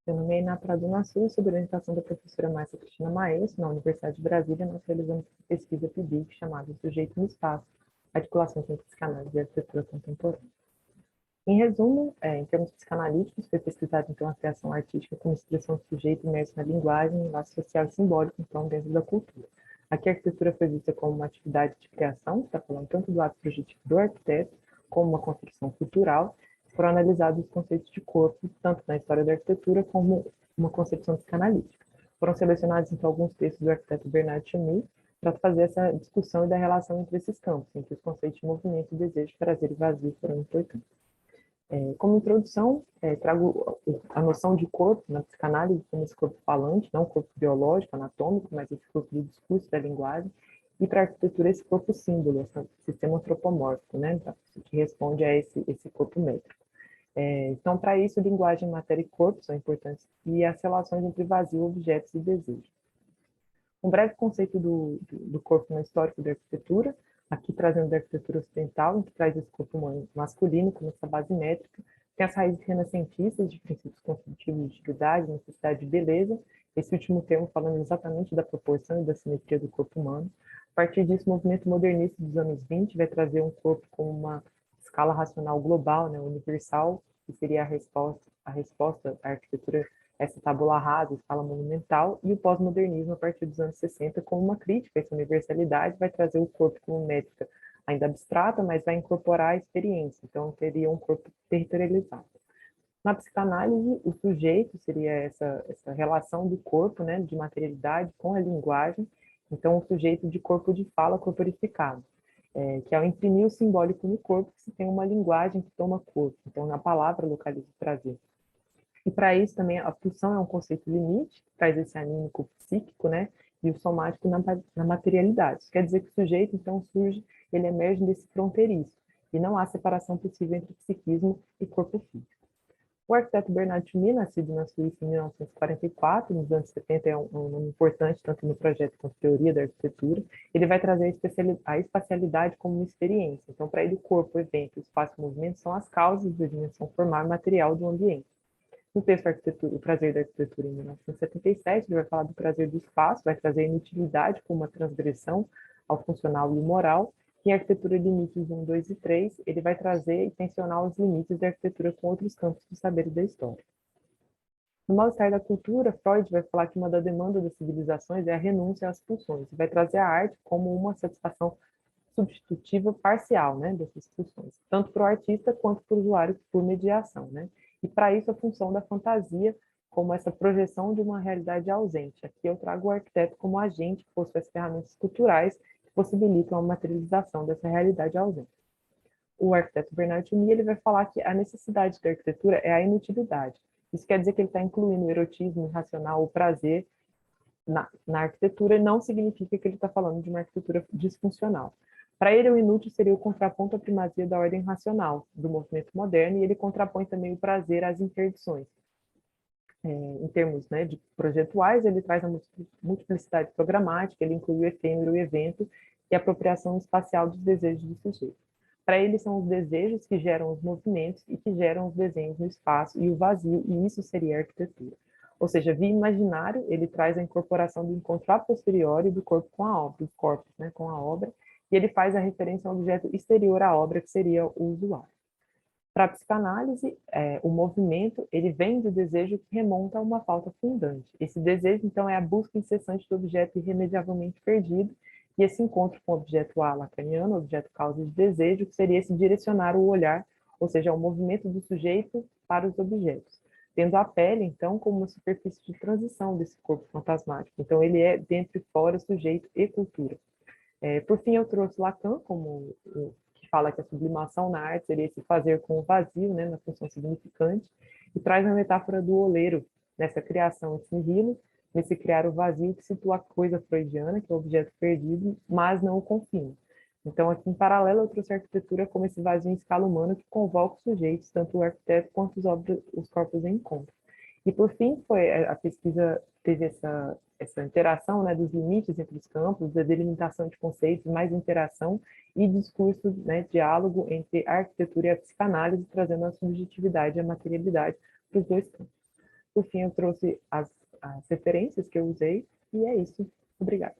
Meu nome é Iná Prado Nassu, sob a orientação da professora Márcia Cristina Maestro, na Universidade de Brasília. Nós realizamos pesquisa PIBIC chamada Sujeito no Espaço, Articulações entre Psicanálise e Arquitetura Contemporânea. Em resumo, em termos psicanalíticos, foi pesquisado então a criação artística como expressão do sujeito imerso na linguagem, laço social e simbólico, então, dentro da cultura. Aqui a arquitetura foi vista como uma atividade de criação, que está falando tanto do ato projetivo do arquiteto, como uma construção cultural. Foram analisados os conceitos de corpo, tanto na história da arquitetura como uma concepção psicanalítica. Foram selecionados, então, alguns textos do arquiteto Bernard Chamy para fazer essa discussão e da relação entre esses campos, em que os conceitos de movimento, desejo, prazer e vazio foram importantes. Como introdução, trago a noção de corpo na psicanálise como esse corpo falante, não corpo biológico, anatômico, mas esse corpo do discurso, da linguagem, e para a arquitetura esse corpo símbolo, esse sistema antropomórfico, né, que responde a esse corpo métrico. Então, para isso, linguagem, matéria e corpo são importantes, e as relações entre vazio, objetos e desejo. Um breve conceito do corpo no histórico da arquitetura, aqui trazendo da arquitetura ocidental, em que traz esse corpo humano masculino como essa base métrica, tem as raízes renascentistas de princípios construtivos de utilidade, necessidade de beleza, esse último termo falando exatamente da proporção e da simetria do corpo humano. A partir disso, o movimento modernista dos anos 20 vai trazer um corpo com uma escala racional global, né, universal, que seria a resposta à arquitetura, essa tábula rasa, escala monumental, e o pós-modernismo, a partir dos anos 60, como uma crítica a essa universalidade, vai trazer o corpo como métrica ainda abstrata, mas vai incorporar a experiência, então teria um corpo territorializado. Na psicanálise, o sujeito seria essa relação do corpo, né, de materialidade com a linguagem, então o sujeito de corpo de fala corporificado, que ao imprimir o simbólico no corpo, se tem uma linguagem que toma corpo, então na palavra localiza o prazer. E para isso também a pulsão é um conceito limite, traz esse anímico psíquico, né, e o somático na materialidade. Isso quer dizer que o sujeito, então, surge, ele emerge desse fronteiriço, e não há separação possível entre psiquismo e corpo físico. O arquiteto Bernard Chamy, nascido na Suíça em 1944, nos anos 70 é um nome importante, tanto no projeto quanto na teoria da arquitetura, ele vai trazer a espacialidade como uma experiência. Então, para ele, o corpo, o evento, o espaço e o movimento são as causas da dimensão formal e material do ambiente. No texto Arquitetura, O Prazer da Arquitetura, em 1977, ele vai falar do prazer do espaço, vai trazer a inutilidade como uma transgressão ao funcional e moral, e a Arquitetura Limites 1, 2 e 3, ele vai trazer e tensionar os limites da arquitetura com outros campos do saber e da história. No Mal-Estar da Cultura, Freud vai falar que uma das demandas das civilizações é a renúncia às pulsões, e vai trazer a arte como uma satisfação substitutiva parcial, né, dessas pulsões, tanto para o artista quanto para o usuário por mediação, né? E para isso a função da fantasia como essa projeção de uma realidade ausente. Aqui eu trago o arquiteto como agente que possui as ferramentas culturais que possibilitam a materialização dessa realidade ausente. O arquiteto Bernard Chamy, ele vai falar que a necessidade da arquitetura é a inutilidade. Isso quer dizer que ele está incluindo o erotismo irracional, o prazer na arquitetura, e não significa que ele está falando de uma arquitetura disfuncional. Para ele, o inútil seria o contraponto à primazia da ordem racional do movimento moderno, e ele contrapõe também o prazer às interdições. Em termos, né, de projetuais, ele traz a multiplicidade programática, ele inclui o efêmero, o evento e a apropriação espacial dos desejos do sujeito. Para ele, são os desejos que geram os movimentos e que geram os desenhos no espaço e o vazio, e isso seria a arquitetura. Ou seja, via imaginário, ele traz a incorporação do encontro a posteriori do corpo com a obra, dos corpos, né, com a obra, e ele faz a referência a um objeto exterior à obra, que seria o usuário. Para a psicanálise, o movimento, ele vem do desejo que remonta a uma falta fundante. Esse desejo, então, é a busca incessante do objeto irremediavelmente perdido, e esse encontro com o objeto A lacaniano, objeto causa de desejo, que seria esse direcionar o olhar, ou seja, o movimento do sujeito para os objetos, tendo a pele, então, como uma superfície de transição desse corpo fantasmático. Então, ele é dentro e fora sujeito e cultura. Por fim, eu trouxe Lacan, que fala que a sublimação na arte seria esse fazer com o vazio, né, na função significante, e traz a metáfora do oleiro, nessa criação, esse nihilo, nesse criar o vazio que situa a coisa freudiana, que é o objeto perdido, mas não o confina. Então, aqui em paralelo, eu trouxe a arquitetura como esse vazio em escala humana que convoca os sujeitos, tanto o arquiteto quanto os corpos em encontro. E, por fim, a pesquisa teve essa interação, né, dos limites entre os campos, da delimitação de conceitos, mais interação e discurso, né, diálogo entre a arquitetura e a psicanálise, trazendo a subjetividade e a materialidade para os dois campos. Por fim, eu trouxe as referências que eu usei, e é isso. Obrigada.